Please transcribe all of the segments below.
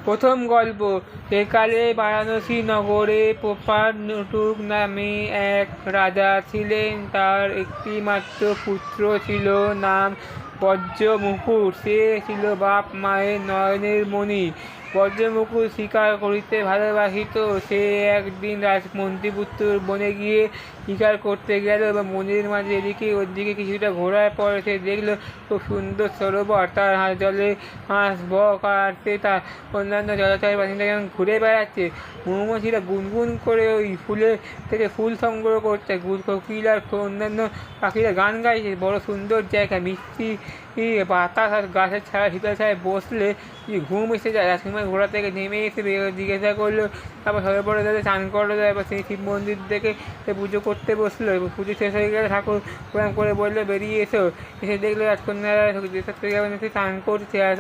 প্রথম গল্প। একালে বারাণসী নগরে প্রপারটুক নামে এক রাজা ছিলেন। তার একটি মাত্র পুত্র ছিল, নাম বজ্রমুকুট। সে ছিল বাপ মায়ের নয়নের মণি। বজ্রমুকুট শিকার করিতে ভালোবাসিত। সে একদিন রাজমন্ত্রীপুত্র বনে গিয়ে শিকার করতে গেল এবং বনের মাঝে এদিকে ওদিকে কিছুটা ঘোরার পর সে দেখলো খুব সুন্দর সরোবর। তার জলে হাঁস, বক আর তার অন্যান্য জলচর প্রাণীরা যেমন ঘুরে বেড়াচ্ছে। মৌমাছিরা গুনগুন করে ওই ফুলের থেকে ফুল সংগ্রহ করছে। কোকিল আর অন্যান্য পাখিরা গান গাইছে। বড় সুন্দর জায়গা, মিষ্টি বাতাস আর গাছের ছায়া, শীতল ছায় বসলে ঘুম এসে যায়। রাজকুমার ঘোড়া থেকে নেমে এসে জিজ্ঞাসা করলো, তারপর সরোবরে তাদের স্নান করলো। তারপর সেই শিব মন্দির দেখে সে পুজো করতে বসলো। পুজো শেষ হয়ে গেলে ঠাকুর প্রণাম করে বললো, বেরিয়ে এসো। এসে দেখলো রাজকন্যারা স্নান করছে আর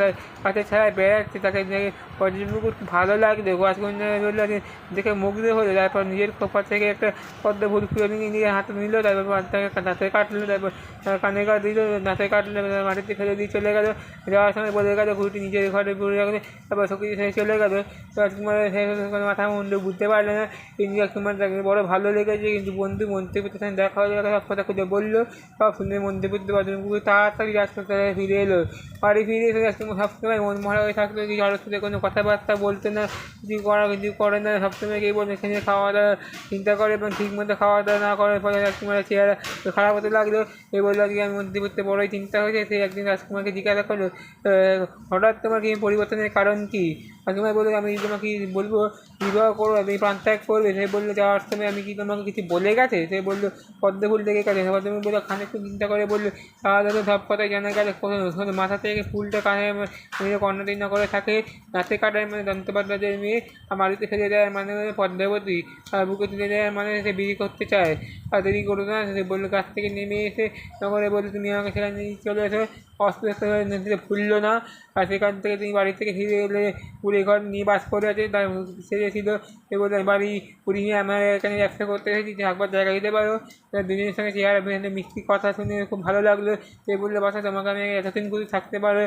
গাছের ছায়ায় বেড়াচ্ছে। তাকে দেখে বজ্রমুকুট খুব ভালো লাগলো। রাজকন্যারা বললো, দেখে মুগ্ধ হলো। তারপর নিজের খোপা থেকে একটা পদ্ম ফুল খুলে নিয়ে নিজের হাতে নিল। তারপর দাঁতে কাটলো। তারপর কানে কাট দিল, দাঁতে কাটলো, মাটিতে ফেলে দিয়ে চলে গেলো। যাওয়ার সময় বলে গেলো ফুলটি নিজের ঘরে পুড়ে রাখলে। তারপর সবকিছু শেষে চলে গেলো। রাজকুমার মাথা মুন্ডু বুঝতে পারলো না। কিন্তু রাজকুমার তাকে বড় ভালো লেগেছে। কিন্তু বন্ধু মন্ত্রীপুত্রের সঙ্গে দেখা হয়ে গেলে সব কথা খুঁজে বললো। সব শুনে মন্ত্রীপুত্র বজ্রমুকুট তাড়াতাড়ি রাজপ্রাসাদে ফিরে এলো। বাড়ি ফিরে এসে রাজকুমার সবসময় মন মরা হয়ে থাকতো। কিছু কারোর সাথে কোনো কথাবার্তা বলতো না, কিছু করে না। সবসময় কেই বলতো এখানে খাওয়া দাওয়া চিন্তা করে এবং ঠিক মতো খাওয়া দাওয়া না করার ফলে রাজকুমারের চেহারা খারাপ হতে লাগলো। এই বললো আজকে আমি মন্ত্রীপুত্রের বড়ই চিন্তা হয়েছে। সে একদিন রাজকুমারকে জিজ্ঞাসা করলো, হঠাৎ তোমার কি পরিবর্তনের কারণ কি? রাজকুমার বললো, আমি তোমাকে বলবো বিবাহ করো, তুমি প্রাণত্যাগ করবে। সে বললো, যাওয়ার সময় আমি কি তোমাকে কিছু বলে গেছে? সে বললো, পদ্ম ফুল দেখে গেছে। তুমি বললো, খানিকটু চিন্তা করে বললো, তাহলে তো সব কথাই জানা গেছে। মাথা থেকে ফুলটা কানে কর্ণাটি না করে থাকে। নাচে কাটায় মানে দন্তপাদ্রের মেয়ে, আর মাটিতে ফেলে দেয় মানে পদ্মাবতী, আর বুকে তুলে দেয় মানে সে বিয়ে করতে চায়। আর দেরি করো না। সে বললো, গাছ থেকে নেমে এসে নগরে বললো, তুমি আমাকে সেখানে নিয়ে চলে এসো। অস্ত নদীতে ভুললো না। আর সেখান থেকে তিনি বাড়ি থেকে ফিরে এলে কুড়ে ঘর নিয়ে বাস করে আছে। তার সেরেছিল। সে বললো, বাড়ি পুড়িয়ে আমার এখানে ব্যবসা করতে এসেছি, একবার জায়গা দিতে পারো। দুজনের সঙ্গে চেহারা মিষ্টি কথা শুনে খুব ভালো লাগলো। সে বললো, বাসা তোমাকে আমি এতদিন করে থাকতে পারো।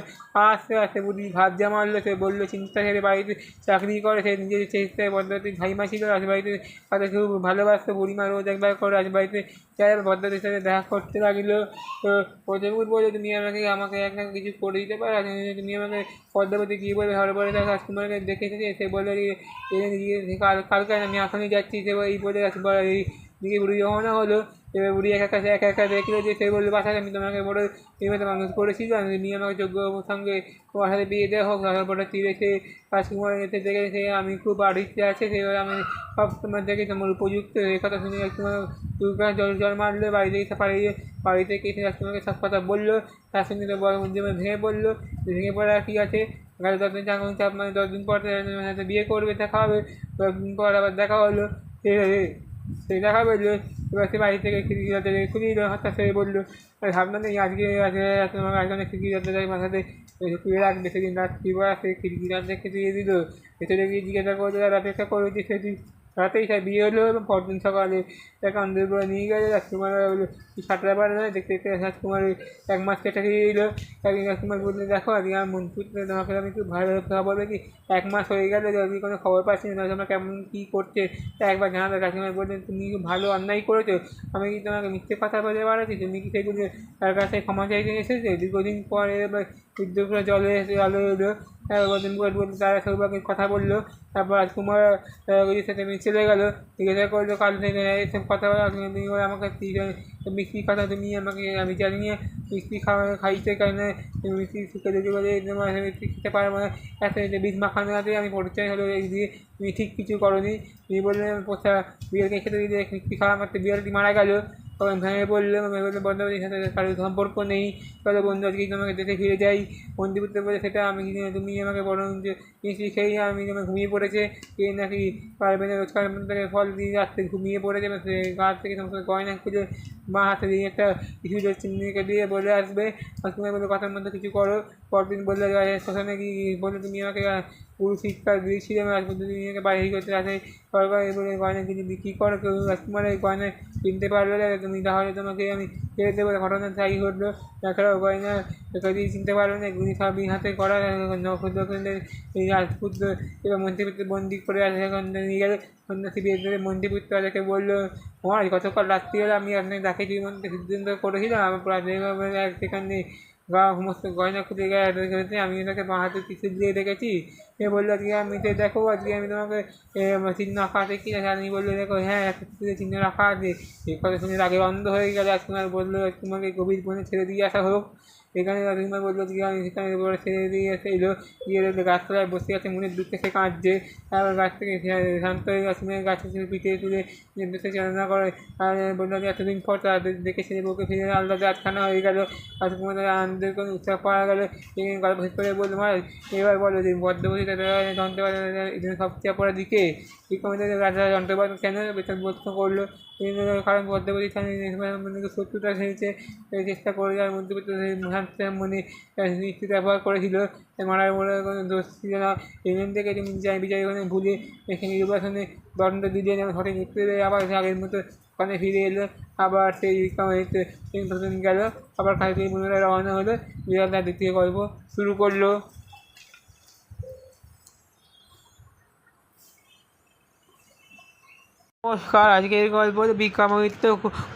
আস্তে আস্তে বুড়ি ভাবজা মারলো। সে বললো, চিন্তা ছেড়ে বাড়িতে চাকরি করে। সে নিজের চেষ্টায় পদ্ধতির ভাইমা ছিল। রাজবাড়িতে তাদের খুব ভালোবাসতো। বুড়িমা রোজ একবার করে রাজবাড়িতে যাই পদ্ধতির সাথে দেখা করতে লাগলো। তো পদ্মপুর বললো, তুমি আমাকে একটা কিছু করে দিতে পারো। তুমি আমাকে পদ্মাবতী কী বলবে? হরবরে তার রাজকুমারকে দেখে এসেছে। সে বললো, কালকে আমি এখনই যাচ্ছি। সে এই বলে রাজকুমার এই দিকে বুড়ি রওনা হলো। এবার বুড়ি একা একা দেখলো যে, সে বললো, বাসায় আমি তোমাকে বড় মেয়েতে মানুষ করেছিলাম, তুমি আমাকে যোগ্য সঙ্গে তোমার সাথে বিয়ে দেওয়া হোক। তারপরে তীরে সে রাজকুমার এসে দেখে সে আমি খুব বাড়িতে আছে, সেভাবে আমি সব তোমার দেখে তোমার উপযুক্ত। এই কথা শুনে রাজকুমার দুর্গা জল মারলো। বাড়িতে এসে বাড়িতে এসে রাজকুমারকে সব কথা বললো। তার সঙ্গে তো বড় মধ্যে ভেঙে পড়লো। ভেঙে পড়া কী আছে, 10 দিন চাপ মানে 10 দিন পর বিয়ে করবে, দেখা হবে। 10 দিন পর আবার দেখা হলো। সে দেখা বললো। এবার সে বাড়ি থেকে খিড়কি দরজা খুলে দিল। হঠাৎ সে বললো, ভাবনা নেই আজকে তোমার একজনের খিড়কি দরজা মাথাতে খুলে রাখবে। সেদিন রাত্রিবেলা সে খিড়কি দরজা দিয়ে দিল। ভেতরে গিয়ে জিজ্ঞাসা করলো, তার অপেক্ষা করে যে সেদিন রাতেই সে বিয়ে হলো এবং পরদিন সকালে তাকে অন্ধের করে নিয়ে গেলো। রাজকুমার বললো, সাঁতরা পারে না। দেখতে দেখতে রাজকুমার 1 মাস কেটে দিয়ে দিল। একদিন রাজকুমার বললো, দেখো আজকে আমার মন ফুটলে তোমাকে আমি একটু ভালো বলবে কি, 1 মাস হয়ে গেলো যদি কোনো খবর পাচ্ছি না, তোমরা কেমন কী করছে তা একবার জানাবে। রাজকুমার বললেন, তুমি ভালো অন্যায় করেছো, আমি কি তোমাকে মিথ্যে কথা বলে বেড়াচ্ছি? তুমি কি সেগুলো তার কাছে ক্ষমা চাইতে এসেছে? দীর্ঘদিন পরে বিদ্যুৎ জলে এলো। বলতে তারা সৌভাগ্যের কথা বললো। তারপর রাজকুমার ওদের সাথে চলে গেলো। জিজ্ঞাসা করলো, কাল থেকে এসব কথা তুমি আমাকে মিষ্টি কথা তুমি আমাকে আমি জানি না মিষ্টি খাইতে কারণে মিষ্টি শিখে যদি বলে তোমার মিষ্টি খেতে পারো মানে এত বিষ মাখানো আছে। আমি পরিচয় হলো এই দিয়ে তুমি ঠিক কিছু করোনি। তুমি বললেন বিড়ালকে খেতে দিলে মিষ্টি খাওয়া মাত্র বিড়ালটি মারা গেল। তখন ভেঙে পড়লো। বন্ধুবান্ধবের সাথে কারোর সম্পর্ক নেই। চলো বন্ধু আজকে তোমাকে দেশে ফিরে যাই। বন্ধুপুত্র বলে, সেটা আমি তুমি আমাকে বরং যে মিষ্টি খেয়ে আমি তোমার ঘুমিয়ে পড়েছে। কে নাকি পারবে না রোজকার থেকে ফল দিয়ে রাত্রে ঘুমিয়ে পড়েছে। গাছ থেকে সমস্ত গয়না খুঁজে মা হাতে দিয়ে একটা কিছু চিহ্নকে দিয়ে বলে আসবে। তুমি বলে কথার মধ্যে কিছু করো। পরদিন বললো শ্মশানে কি বললো তুমি আমাকে পুরো শিক্ষা দিয়েছিলে, আমি রাজপুত্র তুমি আমাকে বাহির করতে আসে সরকার বলে গয়না কিছু বিক্রি করো, কেউ রাজকুমার এই গয়না কিনতে পারলে তুমি তাহলে তোমাকে আমি ছেড়ে দেবো। ঘটনা তাই ঘটলো। তাছাড়াও গয়না কেউই চিনতে পারবে না, গুলি সব হাতে করা নক্ষত্রকেন্দ্রের এই রাজপুত্র এবার মন্ত্রীপুত্র বন্দি করে নিয়ে গেলে সন্ন্যাসী বের করে মন্ত্রীপুত্র তাদেরকে বললো, মহারাজ গতকাল রাত্রিবেলা আমি আপনাকে ডাকে মন্ত্রে সিদ্ধান্ত করেছিলাম আমার সেখানে সমস্ত গয়না খুলে গেছে, আমি ওনাকে বাঁ হাতে কিছু দিয়ে রেখেছি। এ বললো আজকে আমি তো দেখো আজকে আমি তোমাকে চিহ্ন রাখা আছে কি না, আমি বললো দেখো হ্যাঁ একটা চিহ্ন রাখা আছে। এই কথা শুনে রাগে অন্ধ হয়ে গেল। রাজকুমার বললো তোমাকে গভীর বনে ছেড়ে দিয়ে আসা হোক। এখানে রাজকুমার বললো যে আমি সেখানে ছেড়ে দিয়ে এসে এলো, গিয়ে গাছতলায় বসে আছে, মনের দুঃখে সে কাঁদছে। তারপর গাছ থেকে শান্ত হয়ে রাজকুমার গাছে পিঠে তুলে দেশে চালনা করে। আর বললো যে এতদিন পর তাদের দেখে ছেলে বউকে ফিরে আলাদা আটখানা হয়ে গেল। রাজকুমার আনন্দের কোনো উৎসাহ পাওয়া গেল। গল্প শেষ করে বললো মহারাজ এবার বলো যে পদ্মবতী যন্ত্রপাতি সবচেয়ে অপরাধ দিকে রাজা যন্ত্রপাতি কেন বেতন প্রশ্ন করলো। কারণ পদ্মবতী শত্রুতা সেরেছে চেষ্টা করে যাওয়ার মধ্যে মনে নীতি ব্যবহার করেছিল, মারার বলে কোনো দোষ ছিল না। ইংল্যান্ড থেকে তিনি বিচার ভুলে এখানে নির্বাচনে দণ্ড দিলেন এবং সঠিক মৃত্যু আবার আগের মতো ওখানে ফিরে এলো। আবার সেই গেল, আবার খালি পুনরায় রওনা হলো। বিড়ালটা দ্বিতীয় গল্প শুরু করলো। নমস্কার, আজকের গল্প বিক্রমাদিত্য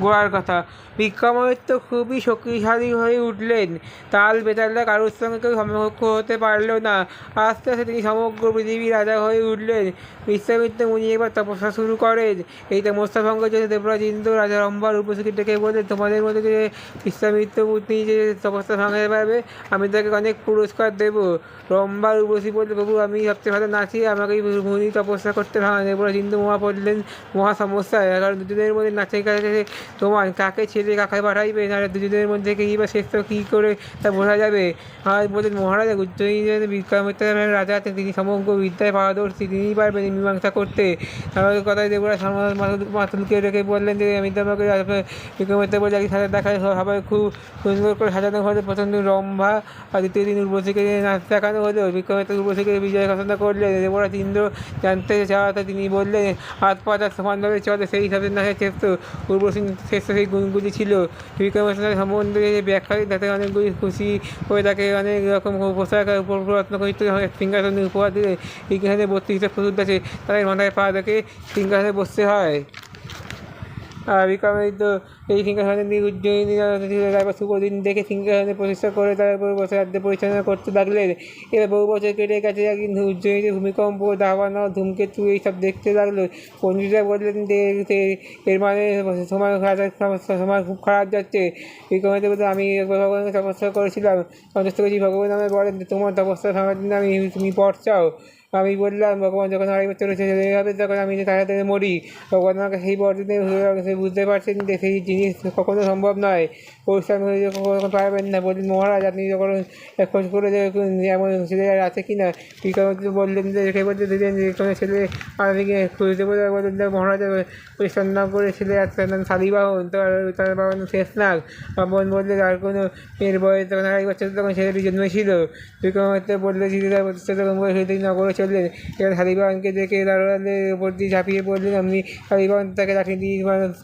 গোড়ার কথা। বিক্রমাদিত্য খুবই শক্তিশালী হয়ে উঠলেন। তাল বেতালরা কারোর সঙ্গে কেউ সমকক্ষ হতে পারল না। আস্তে আস্তে তিনি সমগ্র পৃথিবীর রাজা হয়ে উঠলেন। বিশ্বামিত্র মুনি এবার তপস্যা শুরু করেন। এই তপস্যা ভঙ্গের জন্য দেবরাজ ইন্দ্র রাজা রম্ভার উপস্থিত ডেকে বললেন, তোমাদের মধ্যে যে বিশ্বামিত্র মুনি যে তপস্যা ভাঙাতে পারবে আমি তাকে অনেক পুরস্কার দেবো। রম্ভার উপস্থিত বললে, প্রভু আমি সবচেয়ে ভালো নাচি, আমাকে মুনি তপস্যা করতে ভাঙা। দেবরাজ ইন্দ্র মহা পড়লেন মহা সমস্যা, কারণ দুজনের মধ্যে নাচের কাছে তোমার কাকে ছেড়ে কাকে পাঠাইবে, না দুজনের মধ্যে কেই বা শ্রেষ্ঠ কী করে তা বোঝা যাবে। আর বললেন মহারাজা উজ্জয়িনী বিক্রমাদিত্য রাজা আছেন, তিনি সমগ্র বিদ্যায় পারদর্শী, তিনিই পারবেন মীমাংসা করতে। আমাদের কথায় দেবরাজ মাতুলকে রেখে বললেন যে আমি তোমাকে বিক্রমাদিত্য বলে সাথে দেখা সবাই খুব সুন্দর করে সাজানো হলো। প্রথম দিন রম্ভা আর দ্বিতীয় দিন উর্বশীকে নাচ দেখানো হলো। বিক্রমাদিত্য উর্বশীকে বিজয় ঘোষণা করলেন। দেবরাজ ইন্দ্র জানতে চাওয়াতে তিনি বললেন হাত পা সমানভাবে চলে সেই হিসাবে নাচের শ্রেষ্ঠ উর্বশী শ্রেষ্ঠ সেই গুণগুলি ছিল। বিক্রমাদিত্য সম্বন্ধে ব্যাখ্যা তাতে অনেকগুলি খুশি হয়ে তাকে অনেক রকম পোশাক রত্ন করিত সিংহাসনে উপহার দিলে। সিংহাসনে 32টা পুতুল আছে, তাদের মাথায় পা রেখে সিংহাসনে বসতে হয়। বিক্রমাদিত্য এই সিংহাসনে উজ্জয়িনী তারপর শুভ দিন দেখে সিংহাসনে প্রতিষ্ঠা করে তারপর বসে রাজ্য পরিচালনা করতে লাগলেন। এবার বহু বছর কেটে গেছে, কিন্তু উজ্জয়িনীতে ভূমিকম্প, দাবানল, ধূমকেতু এইসব দেখতে লাগলো। পণ্ডিতরা বললেন যে এর মানে সময় খুব খারাপ যাচ্ছে। বিক্রমাদিত্য বলতে আমি ভগবানকে তপস্যা করেছিলাম, সন্তুষ্ট করেছি। ভগবান আমায় বলেন তোমার তপস্যা ভাঙার জন্য তুমি পথ চাও। আমি বললাম ভগবান যখন আরেক বছর চলে যাবে তখন আমি তাড়াতাড়ি মরি। ভগবান আমাকে সেই বর দিনে বুঝতে পারছেন যে সেই জিনিস কখনো সম্ভব নয়, পরিশ্রম কখন পারবেন না। বললেন মহারাজ আপনি যখন খোঁজ করে দেখুন এমন ছেলে আছে কি না। বিক্রমাদিত্য বললেন যে রেখে বলতে দিলেন যে কোনো ছেলে আমি খুঁজতে বললেন যে মহারাজ পরিশ্রম না করে ছেলে আছে শালিবাহন, তার বাবা শেষনাগ। বোন বললে আর কোনো মেয়ের বয়স তখন আরেক বছর তখন ছেলেটি জন্মেছিল। বিক্রমাদিত্য বললে ছেলেরা প্রতিষ্ঠা তখন বয়স নগরে চললেন। এবার শালিবাহনকে দেখে দাঁড়ালের উপর দিয়ে ঝাঁপিয়ে পড়লেন। আপনি শালিবাহন তাকে লাঠি দিয়ে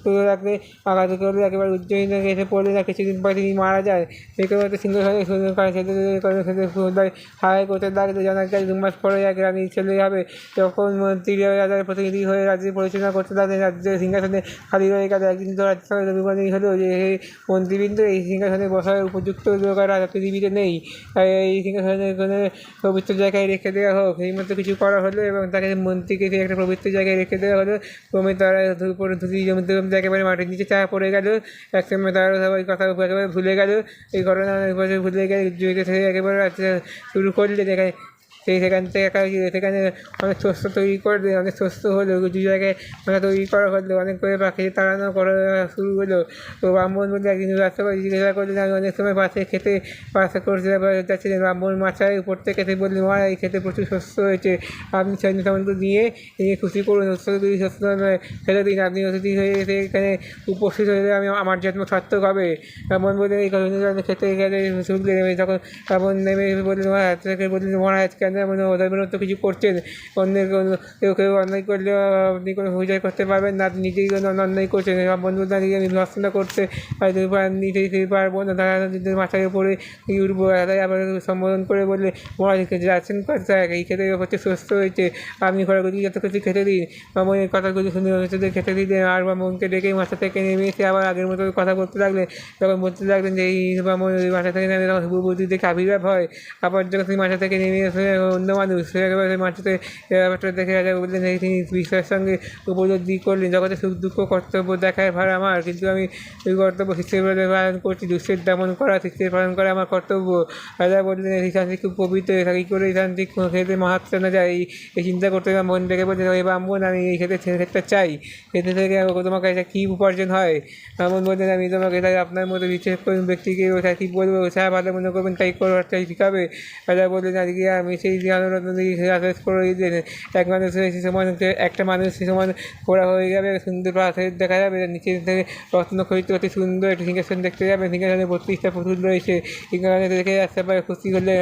তুলে রাখলে আঘাত করলে একেবারে উজ্জয়িনী এসে পড়লেন। আর কিছুদিন পর তিনি মারা যায়। বিক্রমাদিত্য সিংহাসনে হায় করতে লাগলে। জানা যায় 2 মাস পরে এক রানী ছেলে হবে। যখন মন্ত্রীরা রাজার প্রতিনিধি হয়ে রাজ্য পরিচালনা করতে লাগলেন, রাজ্যের সিংহাসনে খালি রয়ে গেল। একদিন তো রাজ্যসভায় অভিমানী হলো যে মন্ত্রীবৃন্দ এই সিংহাসনে বসার উপযুক্ত লোক আর পৃথিবীতে নেই, তাই এই সিংহাসনে কোনো পবিত্র জায়গায় রেখে দেওয়া হোক। এই মতো কিছু করা হলো এবং তাকে মন্ত্রীকে একটা পবিত্র জায়গায় রেখে দেওয়া হলো। ক্রমে তারা ধুতি জমিতে একেবারে মাটির নিচে চাপা পড়ে গেল। একসময় তারা সবাই কথা একেবারে ভুলে গেল। এই ঘটনা অনেক বছর ভুলে গেলে উজ্জয়িনী থেকে একেবারে শুরু করলে সেখান থেকে সেখানে অনেক শস্য তৈরি করে দিল, অনেক শস্য হলো, দু জায়গায় তৈরি করা হলো, অনেক করে পাখি তাড়ানো করা শুরু হলো। তো ব্রাহ্মণ বলতে একদিন রাস্তা করে জিজ্ঞাসা করলেন, আমি অনেক সময় পাশে করতে যাচ্ছিলেন, ব্রাহ্মণ মাথায় উপর থেকে এসে বললেন, মহারাজ এই খেতে প্রচুর শস্য হয়েছে, আপনি সৈন্য সামন্ত নিয়ে খুশি করুন, শস্য ফেলে দিন, আপনি অতিথি হয়ে এসে এখানে উপস্থিত হলে আমার জন্ম সার্থক হবে। ব্রাহ্মণ বললেন, এই কথা খেতে গেলে শুনলেন, তখন ব্রাহ্মণ নেমে বললেন, মহারাজ থেকে বললেন, মহারাজ কেন ওদের তো কিছু করছেন, অন্যের কেউ অন্যায় করলে আপনি কোনো অভিযোগ করতে পারবেন না, আপনি নিজেই কোনো অন্যায় করছেন। ব্রাহ্মণ বললেন, আমি ভর্সনা করতে নিজেই পারবো না, তারা মাথার উপরে উঠবো। তাই আবার সম্বোধন করে বললে, মহারাজ যাচ্ছেন কোথায়, এই খেতে হচ্ছে সুস্থ হয়েছে, আপনি ঘোরাঘুরি যত কিছু খেতে দিন। ব্রাহ্মণের কথাগুলি শুনে হচ্ছে খেতে দিলেন, আর ব্রাহ্মণকে ডেকে মাথা থেকে নেমে এসে আবার আগের মতো কথা বলতে লাগলেন। তখন বলতে লাগলেন যে এই ব্রাহ্মণ মাথা থেকে নেমে তখন বুদ্ধি থেকে আবির্ভাব হয়, আবার যখন সেই মাথা থেকে নেমে এসে অন্য মানুষ সেই মাটিতে ব্যাপারটা দেখে রাজা বললেন, তিনি বিশ্বাসের সঙ্গে উপলব্ধি করলেন, জগতে সুখ দুঃখ কর্তব্য দেখায় ভার আমার, কিন্তু আমি ওই কর্তব্য শিষ্যের পালন করছি, দুষ্টের দমন করা শিষ্যের পালন করা আমার কর্তব্য। রাজা বললেন, এই শান্তি খুব পবিত্র, কী করে এই শান্তি খেতে মাহাত্ম না যায়, এই চিন্তা করতে মন থেকে বললেন, ওই ব্রাহ্মণ আমি এই খেতে চাই, খেতে থেকে তোমার কাছে কী উপার্জন হয়? ব্রাহ্মণ বললেন, আমি তোমাকে তাই আপনার মতো বিশেষ করে ব্যক্তিকে ওটা কী বলবো, যা ভালো মনে করবেন তাই করার চাই শিখাবে। রাজা বললেন, আজকে আমি সেই জ্ঞানরত্ন আদেশ করে দিলেন, এক মানুষ সে সমান একটা মানুষ সে সমান ঘোরা হয়ে যাবে, সুন্দর পাথর দেখা যাবে, নিচে থেকে রত্ন খরিত অতি সুন্দর একটি সিংহাসন দেখতে যাবে, সিংহাসনে 32টা পুতুল রয়েছে, সিংহাসনে দেখে আসতে পারে, খুশি হলে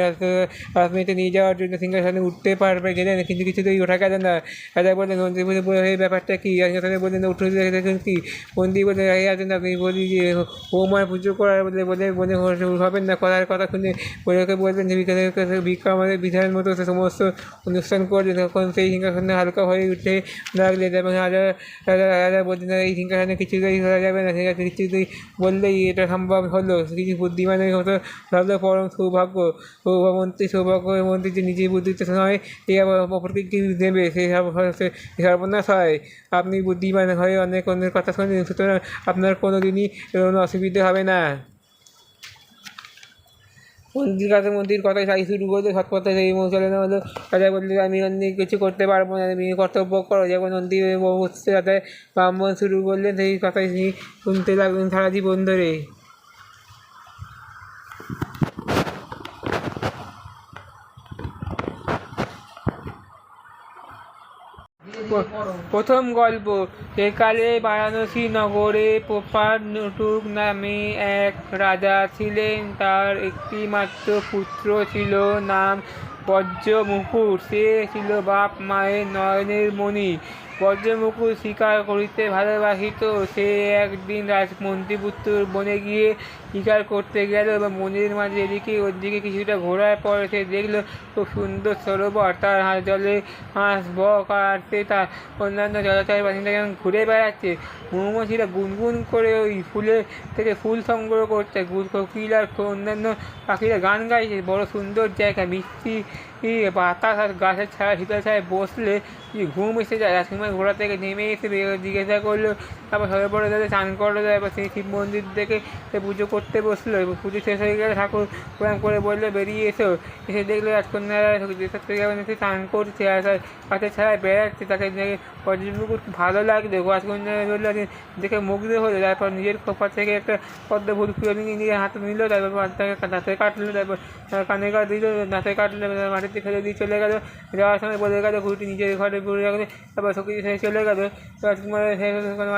রাজনীতিতে নিয়ে যাওয়ার জন্য সিংহাসনে উঠতে পারবে গেলেন, কিন্তু কিছুতেই ওঠা গেল না। রাজা বললেন, মন্ত্রী এই ব্যাপারটা কী? বললেন, উঠে দেখেন কি? মন্ত্রী বলে আছেন, আপনি বলি যে বৌমার পুজো করার বলে হবেন না, কথা শুনে বইকে বলবেন যে ভিক্ষা আমাদের বিধানের মতো সমস্ত অনুষ্ঠান করলেন। তখন সেই সিংহাসনে হালকা হয়ে উঠে লাগলেন এবং রাজা বললেন, এই সিংহাসনে কিছুতেই হয়ে যাবে না, কিছুতেই বললেই এটা সম্ভব হলো, কিছু বুদ্ধিমানের হতো ভাবলো পরম সৌভাগ্য, মন্ত্রী যে নিজের বুদ্ধিতে নয় এই অপরকে কি দেবে, সেই সর্বনাশ হয়। আপনি বুদ্ধিমান হয়ে অন্যের কথা শোনেন, সুতরাং আপনার কোনো দিনই কোনো অসুবিধে হবে না। মন্ত্রীর কথায় সাই শুরু করলে সৎপথে সেই পৌঁছানো হলো। রাজা বললেন, আমি অন্য কিছু করতে পারবো না, তুমি কর্তব্য করো। যখন নন্দী বসতে যাতে ব্রাহ্মণ শুরু করলেন, সেই কথাই শুনতে লাগলেন সারা জীবন ধরে। প্রথম গল্প। সেকালে বারাণসী নগরে প্রপার নটুক নামে এক রাজা ছিলেন, তার একটি মাত্র পুত্র ছিল, নাম বজ্রমুকুট। সে ছিল বাপ মায়ের নয়নের মণি। বজ্রমুকুট শিকার করিতে ভালোবাসিত। সে একদিন মন্ত্রীপুত্র বনে গিয়ে শিকার করতে গেল এবং বনের মাঝে এদিকে ওদিকে কিছুটা ঘোরার পর সে দেখলো খুব সুন্দর সরোবর, তার জলে হাঁস, বক আর তার অন্যান্য জলচর প্রাণীরা যেমন ঘুরে বেড়াচ্ছে। মৌমাছিরা গুনগুন করে ওই ফুলের থেকে ফুল সংগ্রহ করছে, কোকিল আর অন্যান্য পাখিরা গান গাইছে। বড় সুন্দর জায়গা, মিষ্টি বাতাস আর গাছের ছায়া, শীতল ছায়ায় বসলে ঘুম এসে যায়। রাজকুমার ঘোড়া থেকে নেমে এসে জিজ্ঞাসা করলো, তারপর সরোবরে তাদের স্নান করলো, তারপর সেই শিব মন্দির দেখে সে পুজো করতে বসলো। পুজো শেষ হয়ে গেলে ঠাকুর প্রণাম করে বললো, বেরিয়ে এসো। এসে দেখলো রাজকন্যারা এসে স্নান করছে আর গাছের ছায়ায় বেড়াচ্ছে। তাকে দেখে বজ্রমুকুট ভালো লাগলো। রাজকন্যারা বললো, দেখে মুগ্ধ হলো। তারপর নিজের খোপা থেকে একটা পদ্ম ফুল খুলে নিয়ে নিজের হাতে নিল, তারপর দাঁতে কাটলো, তারপর কানে কাট দিল, দাঁতে কাটলো, মাটিতে ফেলে দিয়ে চলে গেলো। যাওয়ার সময় বলে গেলো ফুলটি নিজের ঘরে পড়ে রাখলে, তারপর সখী চলে গেলো। রাজকুমারের মাথা